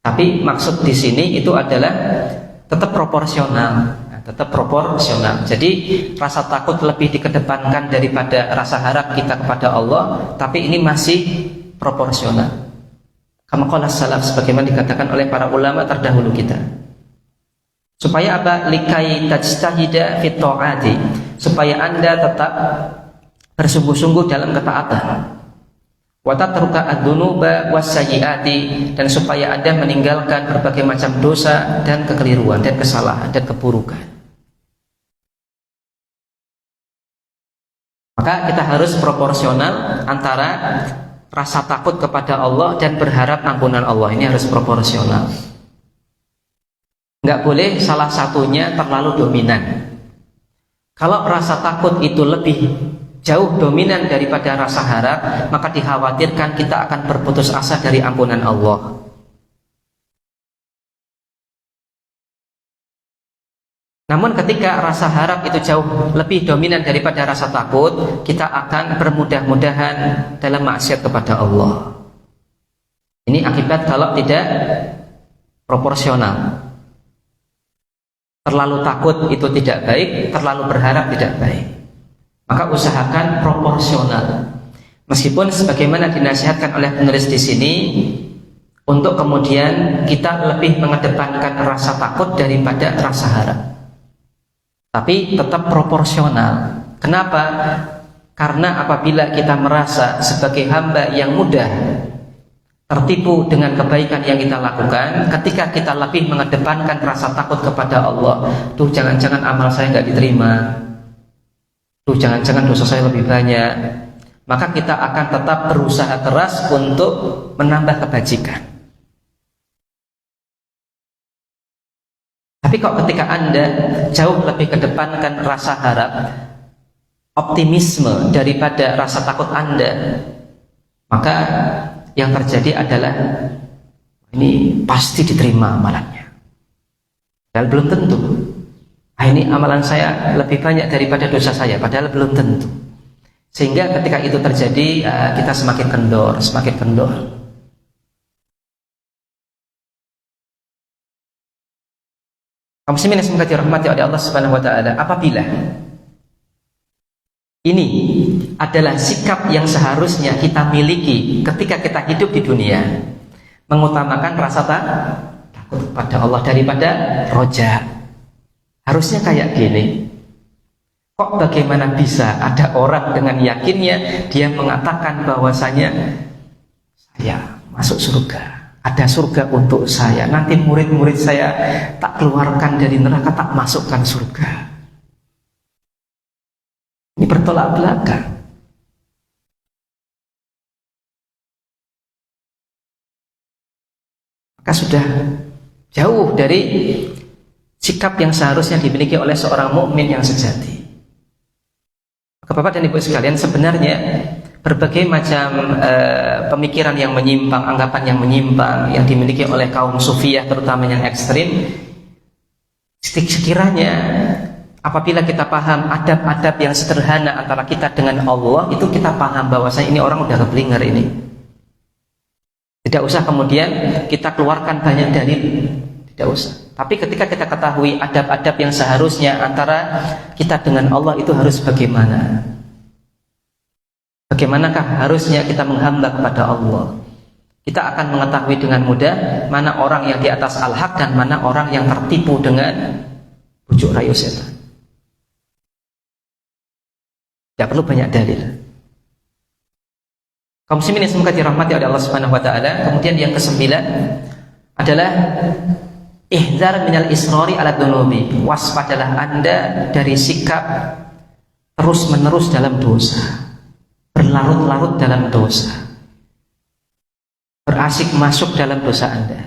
Tapi maksud di sini itu adalah tetap proporsional, tetap proporsional. Jadi rasa takut lebih dikedepankan daripada rasa harap kita kepada Allah, tapi ini masih proporsional. Kama qala salaf, sebagaimana dikatakan oleh para ulama terdahulu kita. Supaya apa? Likai tajtahida fit ta'ati, supaya Anda tetap bersungguh-sungguh dalam ketaatan, wa tatruka adzunuba wasayyiati, dan supaya Anda meninggalkan berbagai macam dosa dan kekeliruan dan kesalahan dan keburukan. Maka kita harus proporsional antara rasa takut kepada Allah dan berharap ampunan Allah. Ini harus proporsional. Nggak boleh salah satunya terlalu dominan. Kalau rasa takut itu lebih jauh dominan daripada rasa harap, maka dikhawatirkan kita akan berputus asa dari ampunan Allah. Namun ketika rasa harap itu jauh lebih dominan daripada rasa takut, kita akan bermudah-mudahan dalam maksiat kepada Allah. Ini akibat kalau tidak proporsional. Terlalu takut itu tidak baik, terlalu berharap tidak baik. Maka usahakan proporsional. Meskipun sebagaimana dinasihatkan oleh penulis di sini, untuk kemudian kita lebih mengedepankan rasa takut daripada rasa harap. Tapi tetap proporsional. Kenapa? Karena apabila kita merasa sebagai hamba yang mudah tertipu dengan kebaikan yang kita lakukan, ketika kita lebih mengedepankan rasa takut kepada Allah, tuh jangan-jangan amal saya nggak diterima, tuh jangan-jangan dosa saya lebih banyak, maka kita akan tetap berusaha keras untuk menambah kebajikan. Tapi kok ketika Anda jauh lebih kedepankan rasa harap, optimisme daripada rasa takut Anda, maka yang terjadi adalah ini pasti diterima amalannya. Padahal belum tentu. Ini amalan saya lebih banyak daripada dosa saya, padahal belum tentu. Sehingga ketika itu terjadi, kita semakin kendor, semakin kendor. Kaum muslimin yang semoga dirahmati oleh Allah Subhanahu wa taala, apabila Ini adalah sikap yang seharusnya kita miliki ketika kita hidup di dunia. Mengutamakan rasa takut kepada Allah daripada roja. Harusnya kayak gini. Kok bagaimana bisa ada orang dengan yakinnya dia mengatakan bahwasanya saya masuk surga, ada surga untuk saya, nanti murid-murid saya tak keluarkan dari neraka, tak masukkan surga. Ini bertolak belakang. Maka sudah jauh dari sikap yang seharusnya dimiliki oleh seorang mukmin yang sejati. Bapak dan Ibu sekalian, sebenarnya berbagai macam pemikiran yang menyimpang, anggapan yang menyimpang yang dimiliki oleh kaum sufiyah terutama yang ekstrim, sekiranya apabila kita paham adab-adab yang sederhana antara kita dengan Allah, itu kita paham bahwasanya ini orang udah keblinger ini. Tidak usah kemudian kita keluarkan banyak dalil, tidak usah. Tapi ketika kita ketahui adab-adab yang seharusnya antara kita dengan Allah itu harus bagaimana? Bagaimanakah harusnya kita menghamba kepada Allah? Kita akan mengetahui dengan mudah mana orang yang di atas al-haq dan mana orang yang tertipu dengan bujuk rayu setan. Tidak perlu banyak dalil. Kaum muslimin yang semoga dirahmati oleh Allah Subhanahu wa taala. Kemudian yang kesembilan adalah ihdzar minal israri ala dzunubi. Waspadalah Anda dari sikap terus-menerus dalam dosa, berlarut-larut dalam dosa, berasik masuk dalam dosa Anda.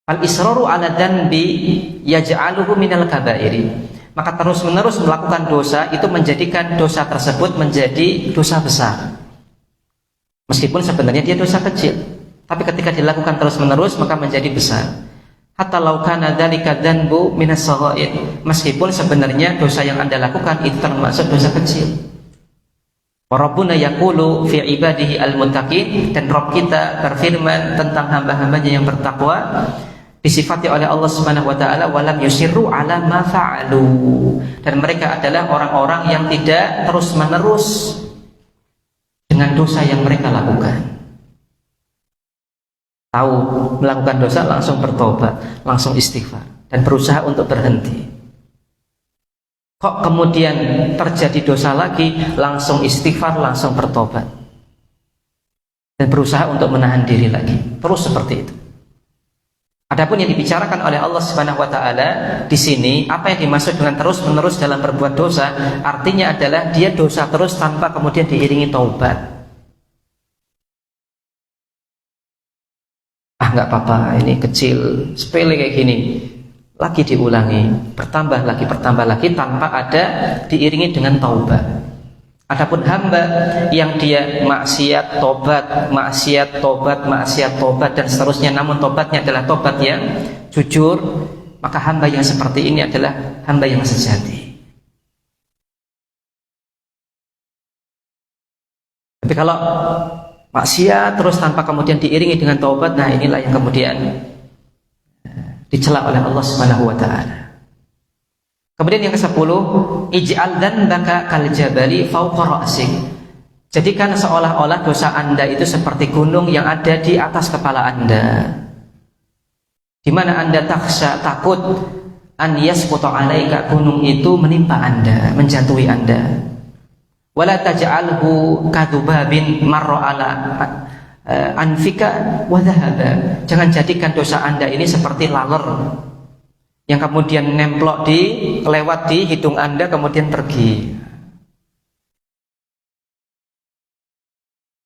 Al-israru ala dzanbi yaj'aluhu minal kabairi. Maka terus-menerus melakukan dosa itu menjadikan dosa tersebut menjadi dosa besar. Meskipun sebenarnya dia dosa kecil, tapi ketika dilakukan terus-menerus maka menjadi besar. Hatta law kana dzalika dzanbu minas saghair. Meskipun sebenarnya dosa yang Anda lakukan itu termasuk dosa kecil. Wa rabbuna yaqulu fi ibadihi al-muttaqin, dan Rabb kita berfirman tentang hamba-hambanya yang bertakwa, disifati oleh Allah Subhanahu wa taala walam yusirru ala ma fa'alu, dan mereka adalah orang-orang yang tidak terus-menerus dengan dosa yang mereka lakukan. Tahu melakukan dosa langsung bertobat, langsung istighfar dan berusaha untuk berhenti. Kok kemudian terjadi dosa lagi, langsung istighfar, langsung bertobat dan berusaha untuk menahan diri lagi. Terus seperti itu. Adapun yang dibicarakan oleh Allah Subhanahu wa taala di sini, apa yang dimaksud dengan terus-menerus dalam berbuat dosa, artinya adalah dia dosa terus tanpa kemudian diiringi taubat. Nggak apa-apa, ini kecil, sepele kayak gini, lagi diulangi, bertambah lagi tanpa ada diiringi dengan taubat. Adapun hamba yang dia maksiat tobat, maksiat tobat, maksiat tobat dan seterusnya, namun tobatnya adalah tobat yang jujur, maka hamba yang seperti ini adalah hamba yang sejati. Tapi kalau maksiat terus tanpa kemudian diiringi dengan taubat, nah inilah yang kemudian dicela oleh Allah Subhanahu wa taala. Kemudian yang ke-10, ij'al dzanbaka kal jabali fawqa ra'sik. Jadikan seolah-olah dosa Anda itu seperti gunung yang ada di atas kepala Anda, di mana Anda takut an yasquta 'alaika, gunung itu menimpa Anda, menjatuhi Anda. Wala taj'alhu kadubabin marra 'ala anfika wa dhahaba. Jangan jadikan dosa Anda ini seperti laler yang kemudian nemplok lewat di hidung Anda kemudian pergi.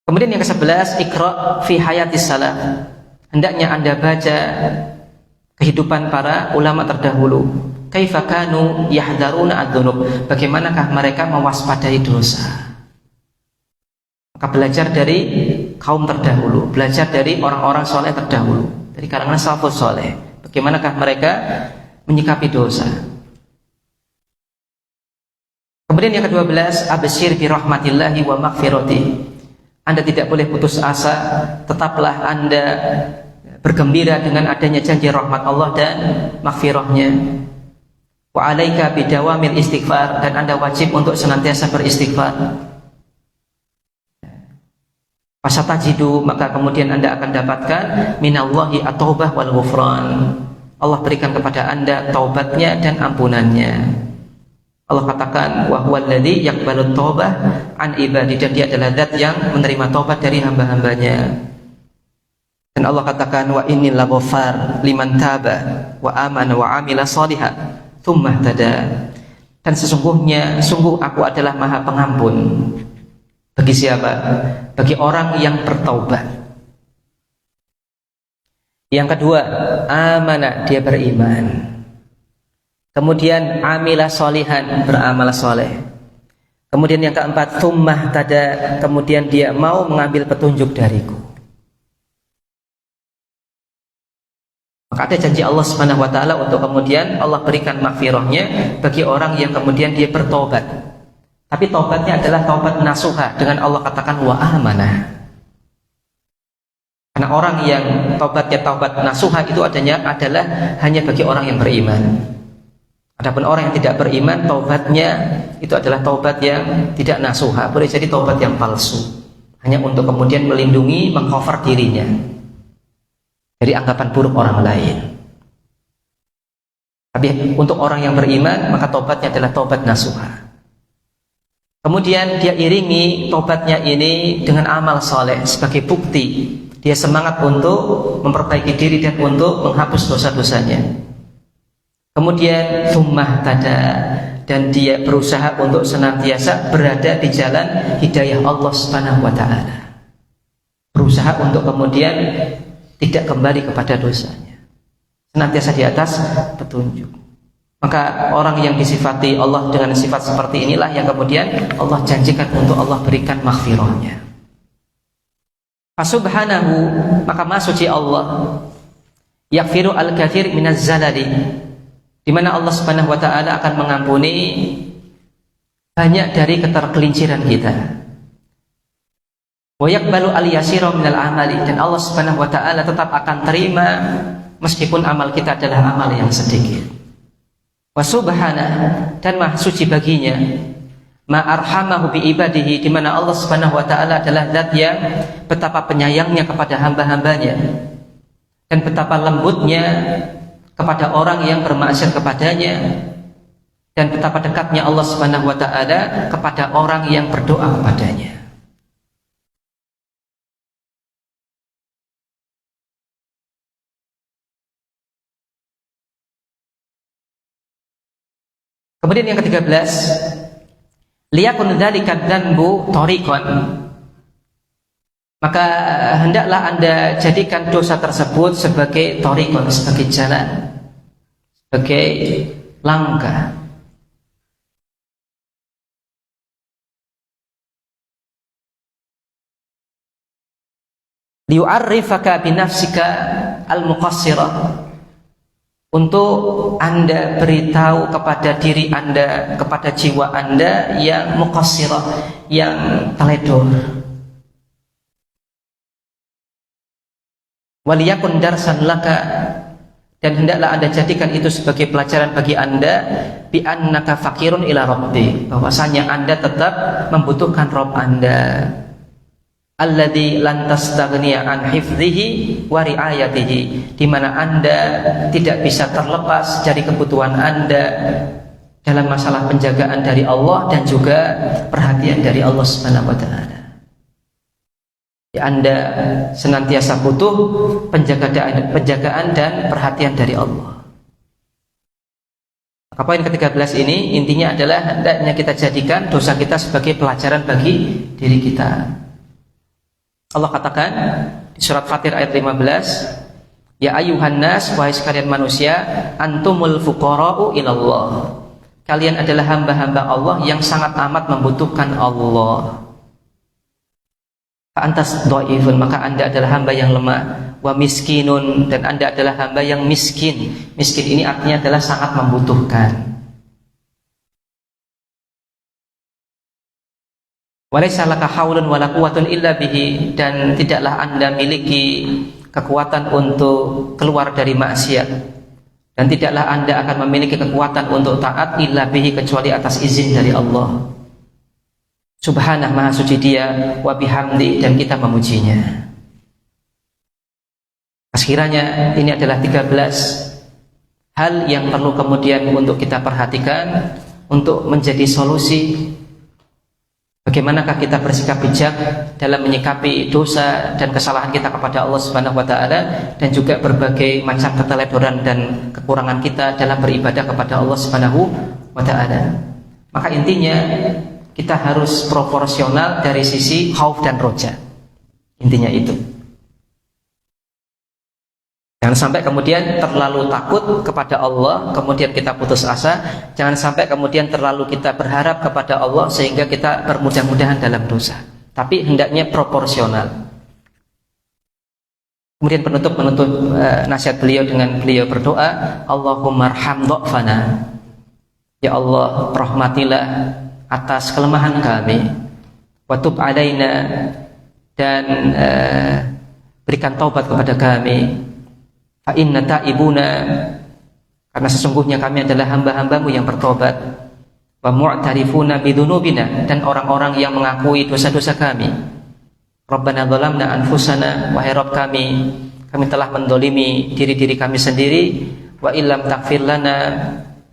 Kemudian yang ke-11, iqra fi hayatis salaf. Hendaknya Anda baca kehidupan para ulama terdahulu. Kaifa kanu yahdharuna adzunub. Bagaimanakah mereka mewaspadai dosa? Maka belajar dari kaum terdahulu, belajar dari orang-orang soleh terdahulu, dari kalangan salafus soleh. Bagaimanakah mereka menyikapi dosa. Kemudian yang ke-12, absyir bi rahmatillahi wa maghfirati. Anda tidak boleh putus asa, tetaplah Anda bergembira dengan adanya janji rahmat Allah dan maghfirahnya. Wa 'alaika bidawamil istighfar, dan Anda wajib untuk senantiasa beristighfar. Fasatajidu, maka kemudian Anda akan dapatkan minallahi at-taubah wal ghufran. Allah berikan kepada Anda taubatnya dan ampunannya. Allah katakan wa huwal ladzi yaqbalut taubah an ibadi, dan Dia adalah zat yang menerima taubat dari hamba-hambanya. Dan Allah katakan wa innil laghafar liman taba wa amana wa amila shalihan tsumma tada, dan sungguh aku adalah Maha Pengampun. Bagi siapa? Bagi orang yang bertaubat. Yang kedua, amana, dia beriman. Kemudian amila sholihan, beramal soleh. Kemudian yang keempat, tsumma tada, kemudian dia mau mengambil petunjuk dariku. Maka ada janji Allah Subhanahu wa taala untuk kemudian Allah berikan maghfirahnya bagi orang yang kemudian dia bertobat. Tapi taubatnya adalah taubat nasuha, dengan Allah katakan wa amanah. Karena orang yang taubatnya taubat nasuha itu adalah hanya bagi orang yang beriman. Adapun orang yang tidak beriman, taubatnya itu adalah taubat yang tidak nasuha, boleh jadi taubat yang palsu, hanya untuk kemudian melindungi, mengcover dirinya dari anggapan buruk orang lain. Tapi untuk orang yang beriman, maka taubatnya adalah taubat nasuha. Kemudian dia iringi taubatnya ini dengan amal soleh sebagai bukti dia semangat untuk memperbaiki diri dan untuk menghapus dosa-dosanya. Kemudian tsumma tada, dan dia berusaha untuk senantiasa berada di jalan hidayah Allah Subhanahu wa taala. Berusaha untuk kemudian tidak kembali kepada dosanya, senantiasa di atas petunjuk. Maka orang yang disifati Allah dengan sifat seperti inilah yang kemudian Allah janjikan untuk Allah berikan maghfirahnya. Fasubhanahu, maka maha suci Allah, yaghfiru al-katsir minaz zalali, di mana Allah Subhanahu wa taala akan mengampuni banyak dari ketergelinciran kita. Wa yaqbalu al-yasira minal amali, dan Allah Subhanahu wa taala tetap akan terima meskipun amal kita adalah amal yang sedikit. Wa subhanahu, dan maha suci baginya, ma arhamahu bi ibadihi, di mana Allah Subhanahu wa taala adalah zat yang betapa penyayangnya kepada hamba-hambanya dan betapa lembutnya kepada orang yang bermaksiat kepadanya, dan betapa dekatnya Allah Subhanahu wa taala kepada orang yang berdoa kepadanya. Kemudian yang ke-13, liyakun dzalika dzanbu thariqan, maka hendaklah Anda jadikan dosa tersebut sebagai thariqan, sebagai jalan, sebagai langkah. Liyu'arrifaka binafsika al-muqassirah, untuk Anda beritahu kepada diri Anda, kepada jiwa Anda yang muqassirah, yang teledor. Waliyakun darsan laka, dan hendaklah Anda jadikan itu sebagai pelajaran bagi Anda, bi annaka faqirun ila rabbi, bahwasanya Anda tetap membutuhkan Rabb Anda, alladzi lan tastaghniya an hifdhihi wa riayatihi, di mana Anda tidak bisa terlepas dari kebutuhan Anda dalam masalah penjagaan dari Allah dan juga perhatian dari Allah Subhanahu wa taala. Ya, Anda senantiasa butuh penjagaan dan perhatian dari Allah. Maka poin ke-13 ini intinya adalah hendaknya kita jadikan dosa kita sebagai pelajaran bagi diri kita. Allah katakan di surat Fatir ayat 15, ya ayuhan nas, wahai sekalian manusia, antumul fuqara'u ilallah, kalian adalah hamba-hamba Allah yang sangat amat membutuhkan Allah. Antas dhaifun, maka Anda adalah hamba yang lemah, wa miskinun, dan Anda adalah hamba yang miskin. Miskin ini artinya adalah sangat membutuhkan. Walaysa laka haulun wala quwwatun illa bihi, dan tidaklah Anda miliki kekuatan untuk keluar dari maksiat Dan tidaklah Anda akan memiliki kekuatan untuk taat illa bihi, kecuali atas izin dari Allah. Subhanah, maha suci Dia, wa bihamdi, dan kita memujinya. Sekiranya ini adalah 13 hal yang perlu kemudian untuk kita perhatikan untuk menjadi solusi bagaimanakah kita bersikap bijak dalam menyikapi dosa dan kesalahan kita kepada Allah Subhanahu wa taala, dan juga berbagai macam keteledoran dan kekurangan kita dalam beribadah kepada Allah Subhanahu wa taala. Maka intinya kita harus proporsional dari sisi khauf dan roja. Intinya itu. Jangan sampai kemudian terlalu takut kepada Allah kemudian kita putus asa. Jangan sampai kemudian terlalu kita berharap kepada Allah sehingga kita bermudah-mudahan dalam dosa. Tapi hendaknya proporsional. Kemudian penutup nasihat beliau dengan beliau berdoa, Allahumma arham dha'fana. Ya Allah, rahmatilah atas kelemahan kami. Wa tub alaina, dan berikan taubat kepada kami. Fa inna ta'ibuna, karena sesungguhnya kami adalah hamba-hambamu yang bertobat. Wa mu'tarifuna bidunubina, dan orang-orang yang mengakui dosa-dosa kami. Rabbana zalamna anfusana, wahai Rabb kami telah mendolimi diri-diri kami sendiri. Wa illam taghfir lana,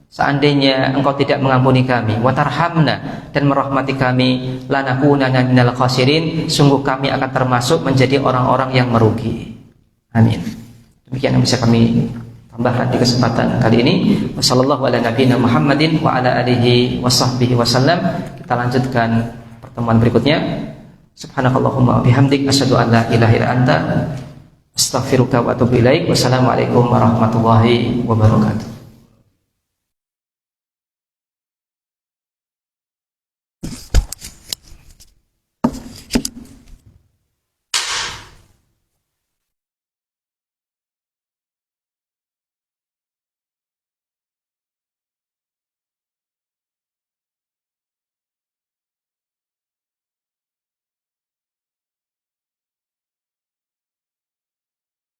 seandainya engkau tidak mengampuni kami. Wa tarhamna, dan merahmati kami. Lanakunanna minal khasirin, sungguh kami akan termasuk menjadi orang-orang yang merugi. Amin. Demikian yang bisa kami tambahkan di kesempatan kali ini. Wassallallahu ala nabiyina Muhammadin wa ala alihi wasahbihi wasallam. Kita lanjutkan pertemuan berikutnya. Subhanakallahumma wa bihamdik, asyhadu an la ilaha illa anta, astaghfiruka wa atubu ilaik. Wassalamualaikum warahmatullahi wabarakatuh.